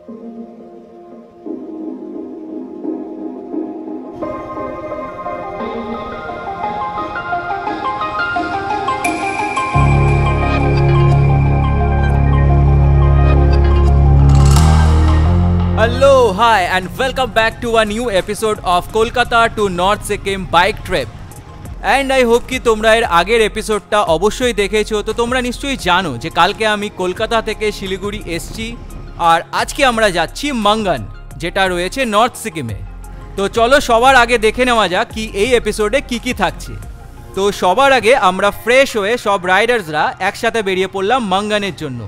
Hello, hi, and welcome back to a new episode of Kolkata to North Sikkim bike trip. And I hope कि তোমরা এর আগের এপিসোডটা অবশ্যই দেখেছো। তো তোমরা নিশ্চয়ই জানো যে কালকে আমি কলকাতা থেকে শিলিগুড়ি এসেছি আর আজকে আমরা যাচ্ছি মাঙ্গান, যেটা রয়েছে নর্থ সিকিমে। তো চলো সবার আগে দেখে নেওয়া যাক কি এই এপিসোডে কি থাকছে। তো সবার আগে আমরা ফ্রেশ হয়ে সব রাইডার্সরা একসাথে বেরিয়ে পড়লাম মাঙ্গানের জন্য।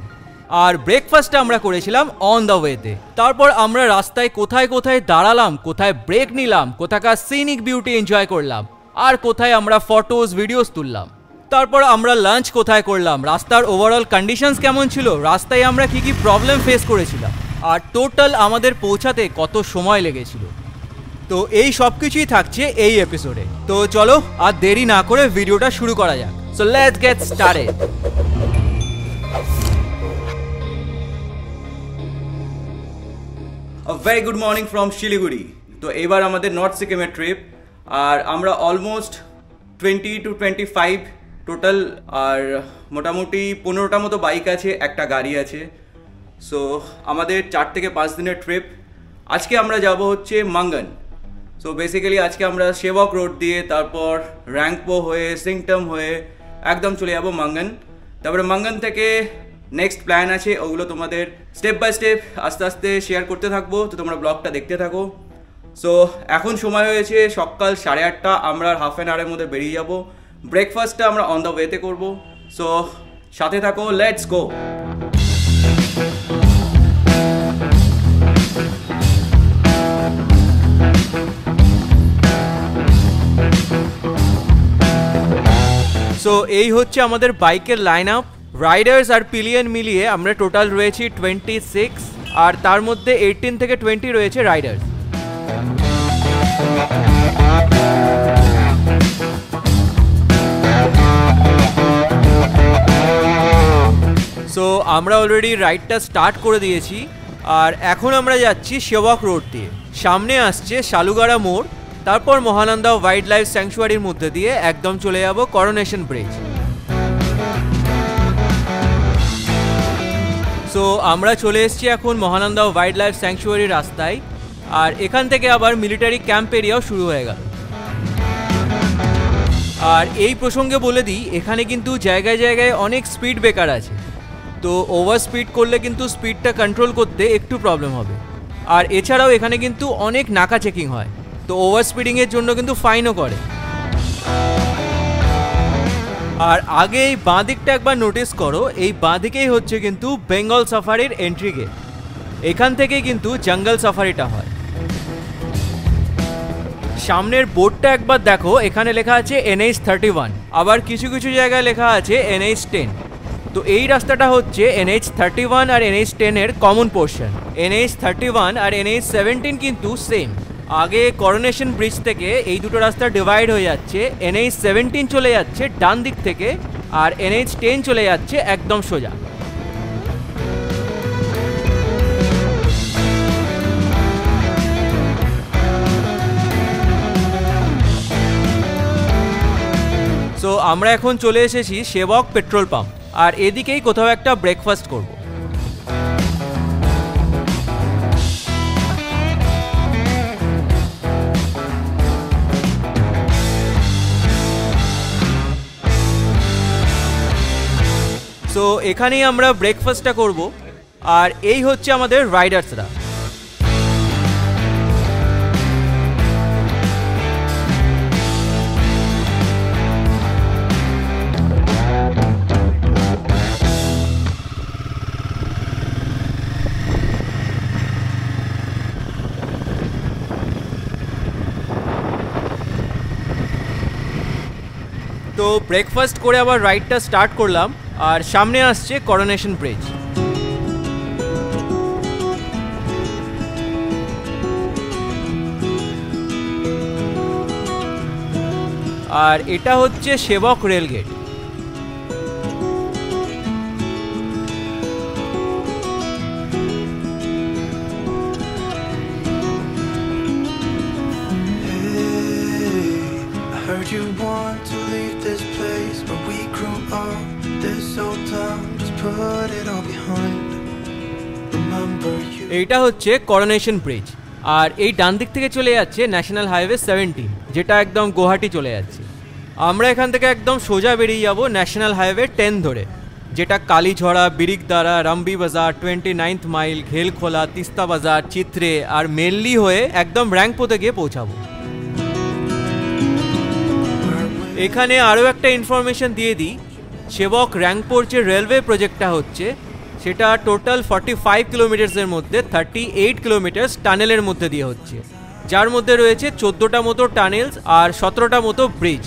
আর ব্রেকফাস্টটা আমরা করেছিলাম অন দ্য ওয়েতে। তারপর আমরা রাস্তায় কোথায় কোথায় দাঁড়ালাম, কোথায় ব্রেক নিলাম, কোথাকার সিনিক বিউটি এনজয় করলাম, আর কোথায় আমরা ফটোজ ভিডিওস তুললাম। তারপর আমরা লাঞ্চ কোথায় করলাম, রাস্তার ওভারঅল কন্ডিশনস কেমন ছিল, রাস্তায় আমরা কি প্রবলেম ফেস করেছিলাম, আর টোটাল আমাদের পৌঁছাতে কত সময় লেগেছিল। তো এই সব কিছুই থাকছে এই এপিসোডে। তো চলো আর দেরি না করে ভিডিওটা শুরু করা যাক। So let's get started. A very good morning from Siliguri. তো এবার আমাদের নর্থ সিকিমের ট্রিপ, আর আমরা অলমোস্ট 20 to 25 টোটাল, আর মোটামুটি 15টা মতো বাইক আছে, একটা গাড়ি আছে। সো আমাদের 4 থেকে 5 দিনের ট্রিপ। আজকে আমরা যাব হচ্ছে মাঙ্গান। সো বেসিক্যালি আজকে আমরা সেবক রোড দিয়ে, তারপর র্যাঙ্কপো হয়ে, সিংটম হয়ে একদম চলে যাব মাঙ্গান। তারপরে মাঙ্গান থেকে নেক্সট প্ল্যান আছে, ওগুলো তোমাদের স্টেপ বাই স্টেপ আস্তে আস্তে শেয়ার করতে থাকবো। তো তোমরা ব্লগটা দেখতে থাকো। সো এখন সময় হয়েছে সকাল 8:30। আমরা হাফ অ্যান আওয়ারের মধ্যে বেরিয়ে যাব। ব্রেকফাস্টটা আমরা অন দ্য ওয়েতে করবো। সো সাথে থাকো, লেটস গো। সো এই হচ্ছে আমাদের বাইকের লাইন আপ। রাইডার্স আর পিলিয়ন মিলিয়ে আমরা টোটাল রয়েছি 26, আর তার মধ্যে 18 থেকে 20 রয়েছে রাইডার্স। সো আমরা অলরেডি রাইডটা স্টার্ট করে দিয়েছি, আর এখন আমরা যাচ্ছি সেবক রোড দিয়ে। সামনে আসছে শালুগাড়া মোড়, তারপর মহানন্দা ওয়াইল্ড লাইফ স্যাংচুয়ারির মধ্যে দিয়ে একদম চলে যাব করোনেশন ব্রিজ। সো আমরা চলে এসেছি এখন মহানন্দা ওয়াইল্ড লাইফ স্যাংচুয়ারি রাস্তায়, আর এখান থেকে আবার মিলিটারি ক্যাম্প এরিয়াও শুরু হয়ে গেল। আর এই প্রসঙ্গে বলে দিই, এখানে কিন্তু জায়গায় জায়গায় অনেক স্পিড ব্রেকার আছে। তো ওভার স্পিড করলে কিন্তু স্পিডটা কন্ট্রোল করতে একটু প্রবলেম হবে। আর এছাড়াও এখানে কিন্তু অনেক নাকা চেকিং হয়, তো ওভার স্পিডিংয়ের জন্য কিন্তু ফাইনও করে। আর আগে এই বাঁ দিকটা একবার নোটিস করো, এই বাঁ দিকেই হচ্ছে কিন্তু বেঙ্গল সাফারির এন্ট্রি গেট। এখান থেকেই কিন্তু জঙ্গল সাফারিটা হয়। সামনের বোর্ডটা একবার দেখো, এখানে লেখা আছে NH31, আবার কিছু কিছু জায়গায় লেখা আছে NH10। তো এই রাস্তাটা হচ্ছে NH31 আর NH10 এর কমন পোর্শন। NH31 আর NH17 কিন্তু সেম। আগে করোনেশন ব্রিজ থেকে এই দুটো রাস্তা ডিভাইড হয়ে যাচ্ছে। NH17 চলে যাচ্ছে ডান দিক থেকে, আর NH10 চলে যাচ্ছে একদম সোজা। সো আমরা এখন চলে এসেছি সেবক পেট্রোল পাম্প, আর এদিকেই কোথাও একটা ব্রেকফাস্ট করব। তো এখানেই আমরা ব্রেকফাস্টটা করব, আর এই হচ্ছে আমাদের রাইডার্সরা। তো ব্রেকফাস্ট করে আবার রাইডটা স্টার্ট করলাম, আর সামনে আসছে করোনেশন ব্রিজ। আর এটা হচ্ছে সেবক rail gate. Heard you want to leave this place where we grew up. This old town, just put it all behind. Remember you. এইটা হচ্ছে করোনেশন ব্রিজ, আর এই ডান দিক থেকে চলে যাচ্ছে ন্যাশনাল হাইওয়ে 17, যেটা একদম গুয়াহাটি চলে যাচ্ছে। আমরা এখান থেকে একদম সোজা বেরিয়ে যাব ন্যাশনাল হাইওয়ে 10 ধরে, যেটা কালীঝড়া, বিরিকদারা, রামবি বাজার, 29th মাইল, ঘেলখোলা, তিস্তা বাজার, চিত্রে আর মেনলি হয়ে একদম র্যাংপোতে গিয়ে পৌঁছাবো। এখানে আরও একটা ইনফরমেশন দিয়ে দিই, সেবক র্যাংপোর যে রেলওয়ে প্রজেক্টটা হচ্ছে সেটা টোটাল 45 কিলোমিটার্সের মধ্যে 38 কিলোমিটার্স টানেলের মধ্যে দিয়ে হচ্ছে, যার মধ্যে রয়েছে 14টা মতো টানেলস আর 17টা মতো ব্রিজ,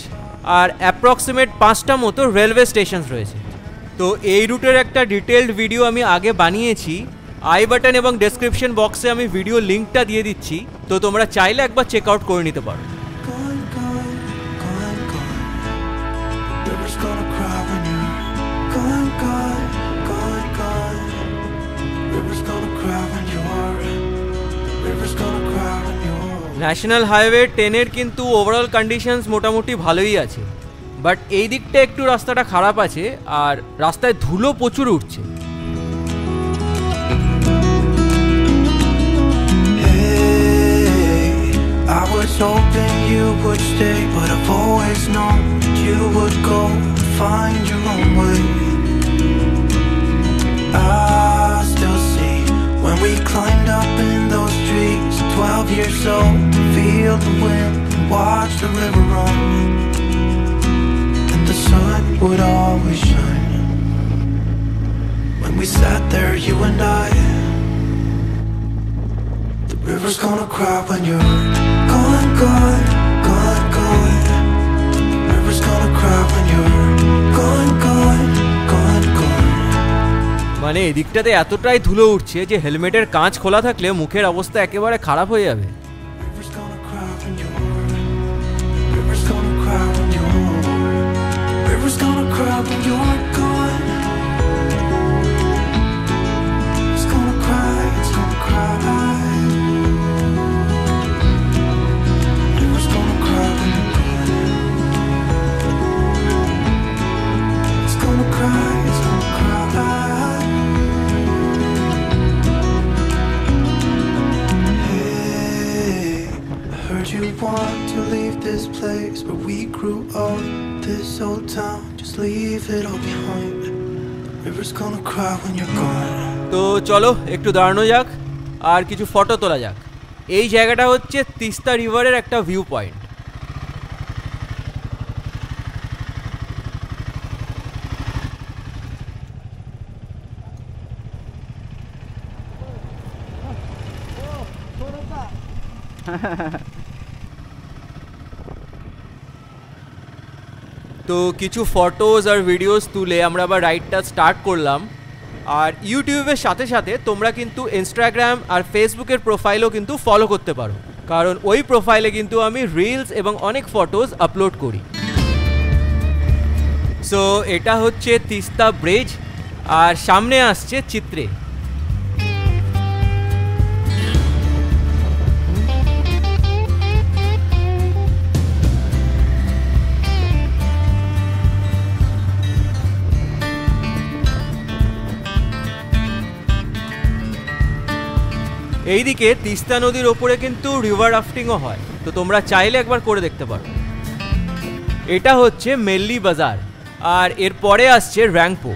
আর অ্যাপ্রক্সিমেট 5টা মতো রেলওয়ে স্টেশন রয়েছে। তো এই রুটের একটা ডিটেলড ভিডিও আমি আগে বানিয়েছি, আই বাটন এবং ডেসক্রিপশন বক্সে আমি ভিডিও লিঙ্কটা দিয়ে দিচ্ছি, তো তোমরা চাইলে একবার চেক আউট করে নিতে পারো। ন্যাশনাল হাইওয়ে 10-এর কিন্তু ওভারঅল কন্ডিশনস মোটামুটি ভালোই আছে, বাট এই দিকটা একটু রাস্তাটা খারাপ আছে আর রাস্তায় ধুলো প্রচুর উঠছে। I was hoping you would stay, but I've always known you would go find your own way. I still see when we climbed up in those trees, 12 years old, feel the wind and watch the river run, and the sun would always shine. When we sat there, you and I, the river's gonna cry when you're gone, gone, gone, gone. The river's gonna cry when you're gone, gone, gone, gone. মানে এদিকটাতে এতটাই ধুলো উঠছে যে হেলমেটের কাঁচ খোলা থাকলে মুখের অবস্থা একেবারে খারাপ হয়ে যাবে। River's gonna cry when you're, river's gonna cry when you're, river's gonna cry when you're gone. It's gonna cry, it's gonna cry. River's gonna cry when you're gone. It's gonna cry, it's gonna cry. Hey, I heard you want to leave this place where we grew up. This old town, just leave it all behind. The river's gonna cry when you're gone. তো চলো একটু দাঁড়ানো যাক আর কিছু photo তোলা যাক। এই জায়গাটা হচ্ছে তিস্তা রিভারের একটা ভিউ পয়েন্ট। তো কিছু ফটোজ আর ভিডিওস তুলে আমরা আবার রাইডটা স্টার্ট করলাম। আর ইউটিউবের সাথে সাথে তোমরা কিন্তু ইনস্টাগ্রাম আর ফেসবুকের প্রোফাইলও কিন্তু ফলো করতে পারো, কারণ ওই প্রোফাইলে কিন্তু আমি রিলস এবং অনেক ফটোজ আপলোড করি। সো এটা হচ্ছে তিস্তা ব্রিজ আর সামনে আসছে চিত্রে। এইদিকে তিস্তা নদীর ওপরে কিন্তু রিভার রাফটিংও হয়, তো তোমরা চাইলে একবার করে দেখতে পারো। এটা হচ্ছে মেল্লি বাজার আর এরপরে আসছে র্যাংপো।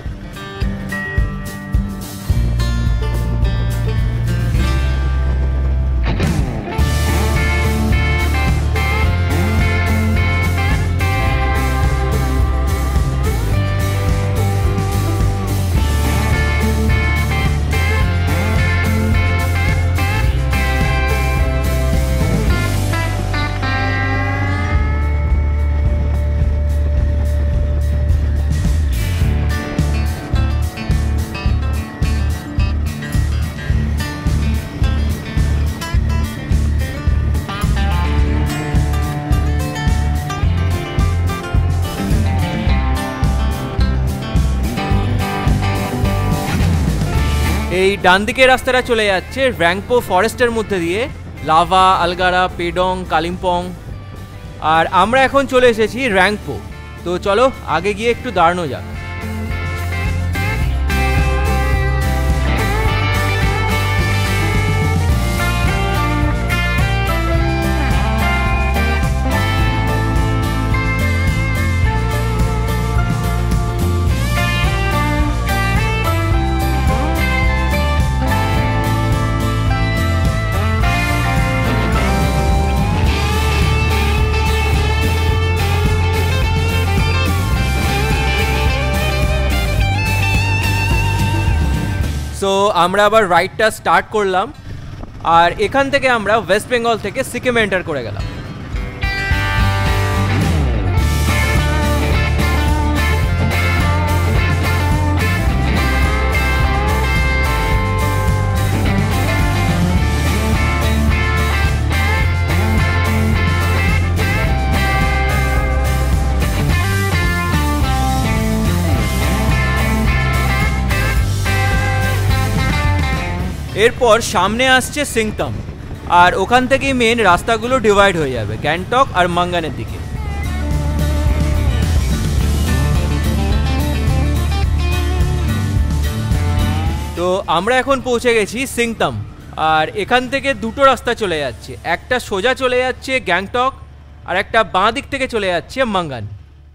এই ডান দিকের রাস্তাটা চলে যাচ্ছে র্যাংপো ফরেস্টের মধ্যে দিয়ে, লাভা, আলগারা, পেডং, কালিম্পং। আর আমরা এখন চলে এসেছি র্যাংপো। তো চলো আগে গিয়ে একটু দাঁড়ানো যাক। তো আমরা আবার রাইডটা স্টার্ট করলাম আর এখান থেকে আমরা ওয়েস্ট বেঙ্গল থেকে সিকিম এন্টার করে গেলাম। এরপর সামনে আসছে সিংতাম আর ওখান থেকেই মেন রাস্তাগুলো ডিভাইড হয়ে যাবে গ্যাংটক আর মাঙ্গানের দিকে। তো আমরা এখন পৌঁছে গেছি সিংতাম আর এখান থেকে দুটো রাস্তা চলে যাচ্ছে, একটা সোজা চলে যাচ্ছে গ্যাংটক আর একটা বাঁ দিক থেকে চলে যাচ্ছে মাঙ্গান।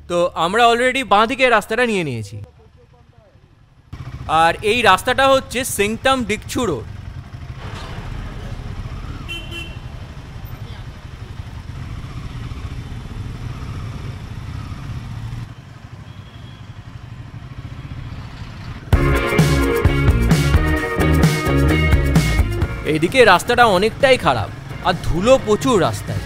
তো আমরা অলরেডি বাঁ দিকের রাস্তাটা নিয়ে নিয়েছি আর এই রাস্তাটা হচ্ছে সিংতাম ডিকছু রোড। এইদিকে রাস্তাটা অনেকটাই খারাপ আর ধুলো প্রচুর রাস্তায়।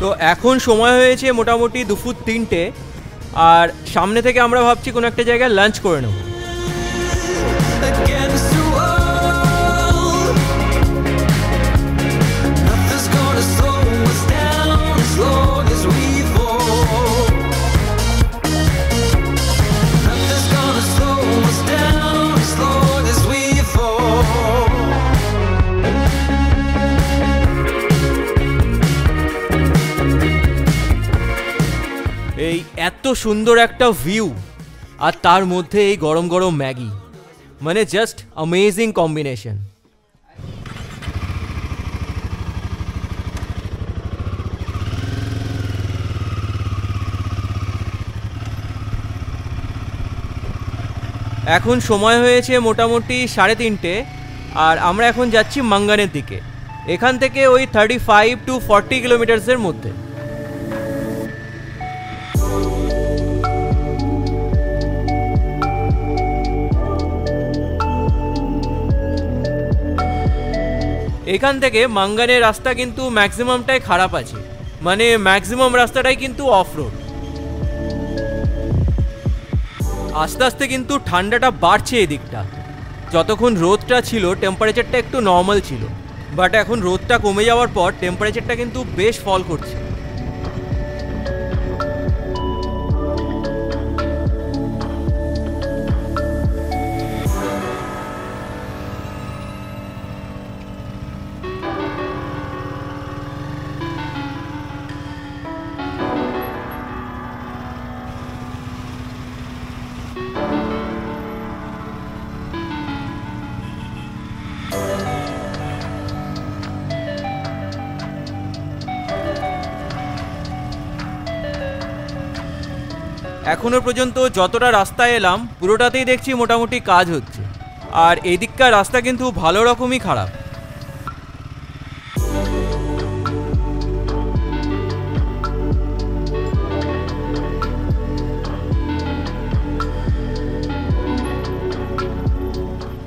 তো এখন সময় হয়েছে মোটামুটি দুপুর 3টে আর সামনে থেকে আমরা ভাবছি কোনো একটা জায়গায় লাঞ্চ করে নেব। এই এত সুন্দর একটা ভিউ আর তার মধ্যে এই গরম গরম ম্যাগি, মানে জাস্ট অ্যামেজিং কম্বিনেশন। এখন সময় হয়েছে মোটামুটি 3:30 আর আমরা এখন যাচ্ছি মাঙ্গানের দিকে। এখান থেকে ওই 35 to 40 কিলোমিটার্সের মধ্যে। এখান থেকে মাঙ্গানের রাস্তা কিন্তু ম্যাক্সিমামটাই খারাপ আছে, মানে ম্যাক্সিমাম রাস্তাটাই কিন্তু অফ রোড। আস্তে আস্তে কিন্তু ঠান্ডাটা বাড়ছে এই দিকটা। যতক্ষণ রোদটা ছিল টেম্পারেচারটা একটু নর্মাল ছিল, বাট এখন রোদটা কমে যাওয়ার পর টেম্পারেচারটা কিন্তু বেশ ফল করছে। এখনো পর্যন্ত যতটা রাস্তায় এলাম পুরোটাতেই দেখছি মোটামুটি কাজ হচ্ছে, আর এই দিককার রাস্তা কিন্তু ভালো রকমই খারাপ।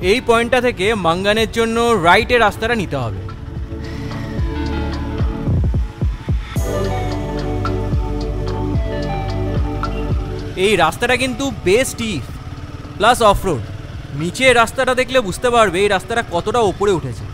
এই পয়েন্টটা থেকে মাঙ্গানের জন্য রাইটের রাস্তাটা নিতে হবে। এই রাস্তাটা কিন্তু বেশ স্টিফ প্লাস অফরোড। নিচে রাস্তাটা দেখলে বুঝতে পারবে এই রাস্তাটা কতটা উপরে উঠেছে।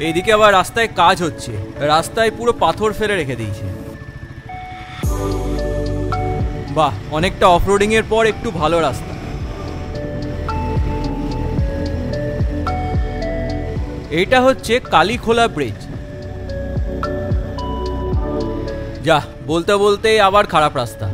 এইদিকে আবার রাস্তায় কাজ হচ্ছে, রাস্তায় পুরো পাথর ফেলে রেখে দিয়েছে। বাহ, অনেকটা অফরোডিং এর পর একটু ভালো রাস্তা। এইটা হচ্ছে কালীখোলা ব্রিজ। যা বলতে বলতে আবার খারাপ রাস্তা।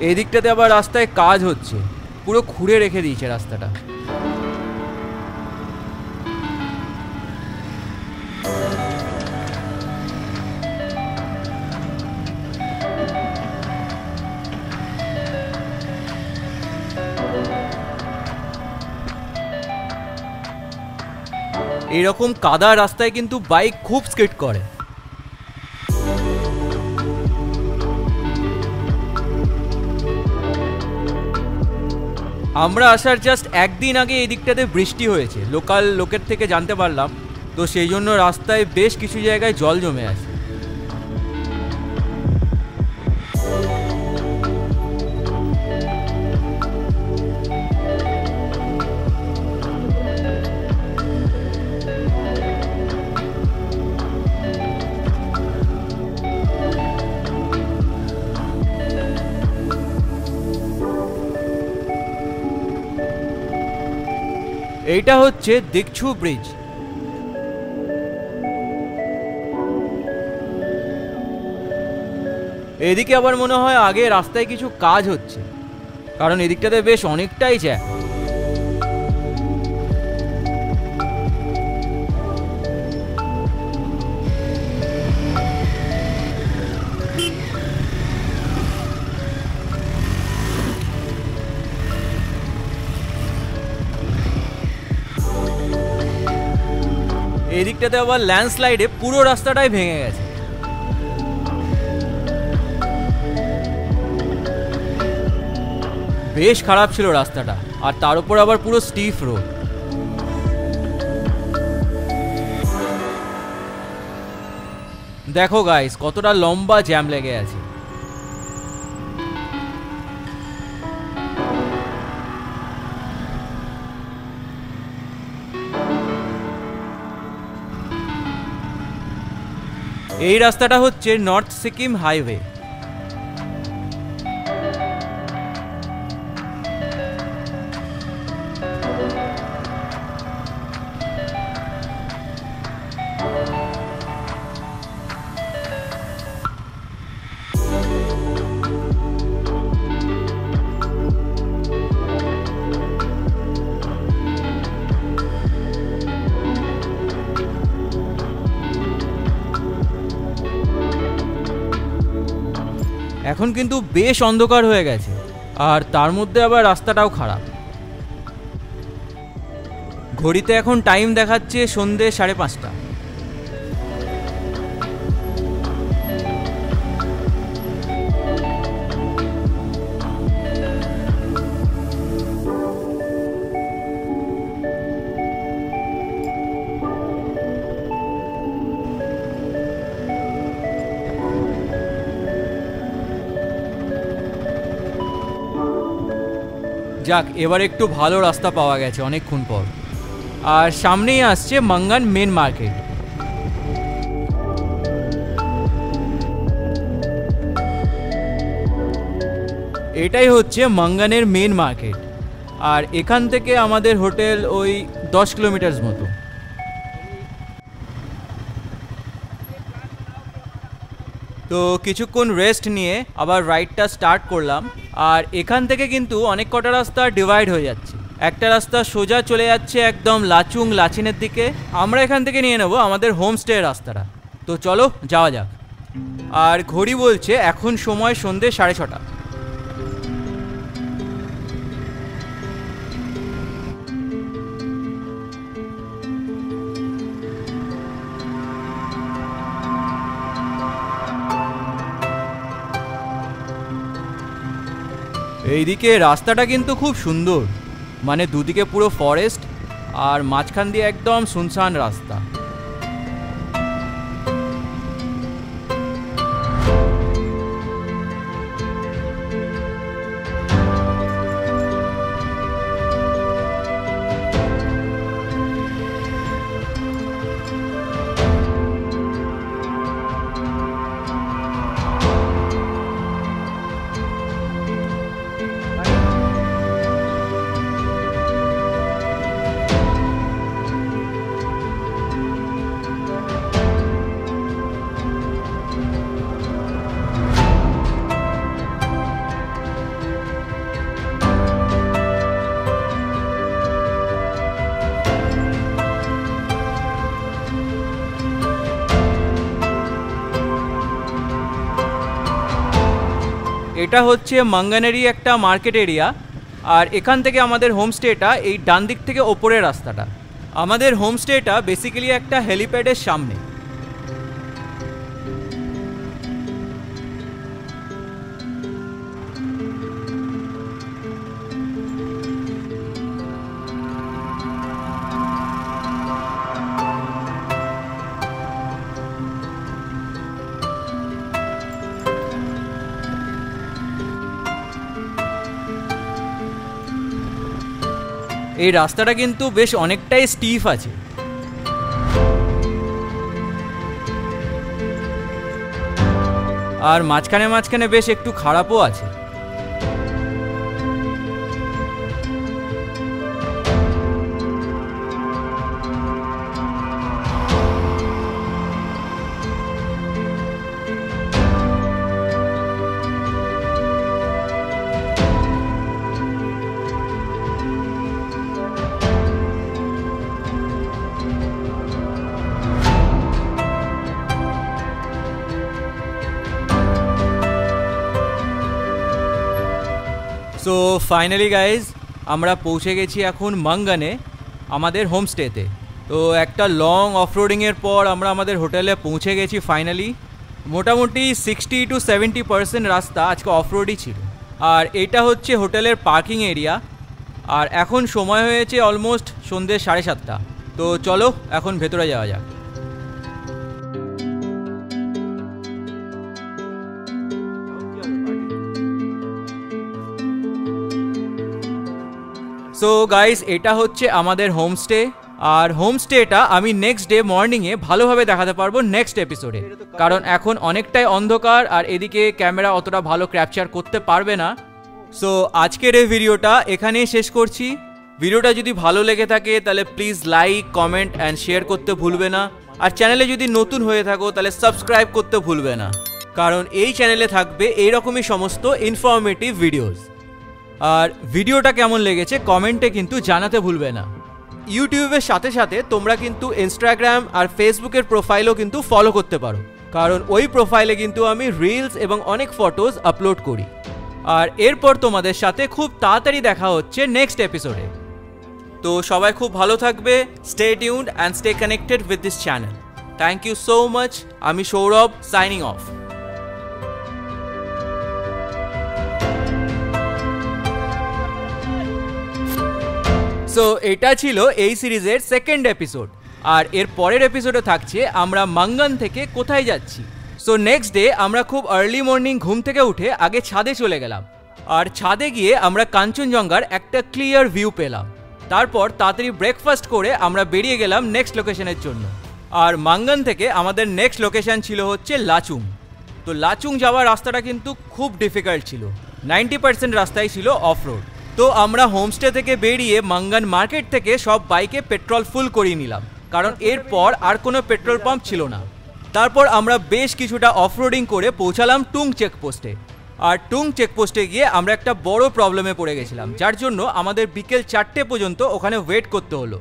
এই দিকটাতে আবার রাস্তায় কাজ হচ্ছে, পুরো খুঁড়ে রেখে দিয়েছে রাস্তাটা। এইরকম কাদা রাস্তায় কিন্তু বাইক খুব স্কিড করে। আমরা আসার জাস্ট একদিন আগে এই দিকটাতে বৃষ্টি হয়েছে, লোকাল লোকের থেকে জানতে পারলাম, তো সেই জন্য রাস্তায় বেশ কিছু জায়গায় জল জমে আছে। এইটা হচ্ছে দীক্ষু ব্রিজ। এদিকে আবার মনে হয় আগে রাস্তায় কিছু কাজ হচ্ছে, কারণ এদিকটাতে বেশ অনেকটাই জ্যাম। এদিকটাতে আবার ল্যান্ডস্লাইডে পুরো রাস্তাটাই ভেঙে গেছে। বেশ খারাপ ছিল রাস্তাটা, আর তার উপর আবার পুরো স্টিফ রোড। দেখো গাইস কতটা লম্বা জ্যাম লেগে আছে। এই রাস্তাটা হচ্ছে নর্থ সিকিম হাইওয়ে। এখন কিন্তু বেশ অন্ধকার হয়ে গেছে, আর তার মধ্যে আবার রাস্তাটাও খারাপ। ঘড়িতে এখন টাইম দেখাচ্ছে সন্ধে 5:30। যাক, এবার একটু ভালো রাস্তা পাওয়া গেছে অনেকক্ষণ পর। আর সামনেই আসছে মাঙ্গান মেন মার্কেট। এটাই হচ্ছে মাঙ্গানের মেন মার্কেট, আর এখান থেকে আমাদের হোটেল ওই 10 কিলোমিটার মতো। তো কিছুক্ষণ রেস্ট নিয়ে আবার রাইডটা স্টার্ট করলাম। আর এখান থেকে কিন্তু অনেক কটা রাস্তা ডিভাইড হয়ে যাচ্ছে। একটা রাস্তা সোজা চলে যাচ্ছে একদম লাচুং লাচিনের দিকে, আমরা এখান থেকে নিয়ে নেব আমাদের হোমস্টে রাস্তাটা। তো চলো যাওয়া যাক। আর ঘড়ি বলছে এখন সময় সন্ধ্যে 6:30। এইদিকে রাস্তাটা কিন্তু খুব সুন্দর, মানে দুদিকে পুরো ফরেস্ট আর মাঝখান দিয়ে একদম শুনশান রাস্তা। এটা হচ্ছে মাঙ্গানেরই একটা মার্কেট এরিয়া, আর এখান থেকে আমাদের হোমস্টেটা এই ডান দিক থেকে ওপরের রাস্তাটা। আমাদের হোমস্টেটা বেসিক্যালি একটা হেলিপ্যাডের সামনে। এই রাস্তাটা কিন্তু বেশ অনেকটাই স্টিফ আছে। আর মাঝখানে মাঝখানে বেশ একটু খারাপও আছে। সো ফাইনালি গাইজ আমরা পৌঁছে গেছি এখন মাঙ্গানে আমাদের হোমস্টেতে। তো একটা লং অফরোডিংয়ের পর আমরা আমাদের হোটেলে পৌঁছে গেছি ফাইনালি। মোটামুটি 60 to 70% রাস্তা আজকে অফরোডই ছিল। আর এটা হচ্ছে হোটেলের পার্কিং এরিয়া। আর এখন সময় হয়েছে অলমোস্ট সন্ধ্যে 7:30। তো চলো এখন ভেতরে যাওয়া যাক। সো গাইস এটা হচ্ছে আমাদের হোমস্টে। আর হোমস্টেটা আমি নেক্সট ডে মর্নিংয়ে ভালোভাবে দেখাতে পারবো নেক্সট এপিসোডে, কারণ এখন অনেকটাই অন্ধকার আর এদিকে ক্যামেরা অতটা ভালো ক্যাপচার করতে পারবে না। সো আজকের এই ভিডিওটা এখানেই শেষ করছি। ভিডিওটা যদি ভালো লেগে থাকে তাহলে please like, comment and share করতে ভুলবে না। আর চ্যানেলে যদি নতুন হয়ে থাকো তাহলে সাবস্ক্রাইব করতে ভুলবে না, কারণ এই চ্যানেলে থাকবে এইরকমই সমস্ত ইনফরমেটিভ ভিডিওস। আর ভিডিওটা কেমন লেগেছে কমেন্টে কিন্তু জানাতে ভুলবে না। ইউটিউবের সাথে সাথে তোমরা কিন্তু ইনস্টাগ্রাম আর ফেসবুকের প্রোফাইলও কিন্তু ফলো করতে পারো, কারণ ওই প্রোফাইলে কিন্তু আমি রিলস এবং অনেক ফটোজ আপলোড করি। আর এরপর তোমাদের সাথে খুব তাড়াতাড়ি দেখা হচ্ছে নেক্সট এপিসোডে। তো সবাই খুব ভালো থাকবে। Stay tuned and stay connected with this channel. Thank you so much. আমি সৌরভ, সাইনিং অফ। সো এটা ছিল এই সিরিজের সেকেন্ড এপিসোড। আর এর পরের এপিসোডে থাকছে আমরা মাঙ্গান থেকে কোথায় যাচ্ছি। সো নেক্সট ডে আমরা খুব আর্লি মর্নিং ঘুম থেকে উঠে আগে ছাদে চলে গেলাম। আর ছাদে গিয়ে আমরা কাঞ্চনজঙ্ঘার একটা ক্লিয়ার ভিউ পেলাম। তারপর তাড়াতাড়ি ব্রেকফাস্ট করে আমরা বেরিয়ে গেলাম নেক্সট লোকেশনের জন্য। আর মাঙ্গান থেকে আমাদের নেক্সট লোকেশন ছিল হচ্ছে লাচুং। তো লাচুং যাওয়ার রাস্তাটা কিন্তু খুব ডিফিকাল্ট ছিল, 90% রাস্তায় ছিল অফ রোড। তো আমরা হোমস্টে থেকে বেরিয়ে মাঙ্গান মার্কেট থেকে সব বাইকে পেট্রোল ফুল করিয়ে নিলাম, কারণ এরপর আর কোনো পেট্রোল পাম্প ছিল না। তারপর আমরা বেশ কিছুটা অফরোডিং করে পৌঁছালাম টুং চেকপোস্টে। আর টুং চেকপোস্টে গিয়ে আমরা একটা বড় প্রবলেমে পড়ে গেছিলাম, যার জন্য আমাদের বিকেল 4টে পর্যন্ত ওখানে ওয়েট করতে হলো।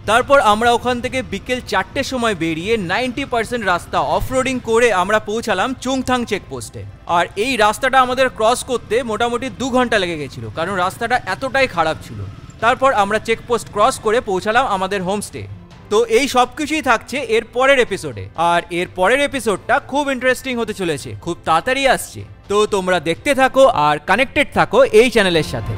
তারপর আমরা ওখান থেকে বিকেল 4টের সময় বেরিয়ে 90% রাস্তা অফরোডিং করে আমরা পৌঁছালাম চুংথাং চেকপোস্টে। আর এই রাস্তাটা আমাদের ক্রস করতে মোটামুটি 2 ঘন্টা লেগে গেছিলো, কারণ রাস্তাটা এতটাই খারাপ ছিল। তারপর আমরা চেকপোস্ট ক্রস করে পৌঁছালাম আমাদের হোমস্টে। তো এই সব কিছুই থাকছে এর পরের এপিসোডে, আর এর পরের এপিসোডটা খুব ইন্টারেস্টিং হতে চলেছে, খুব তাড়াতাড়ি আসছে। তো তোমরা দেখতে থাকো আর কানেক্টেড থাকো এই চ্যানেলের সাথে।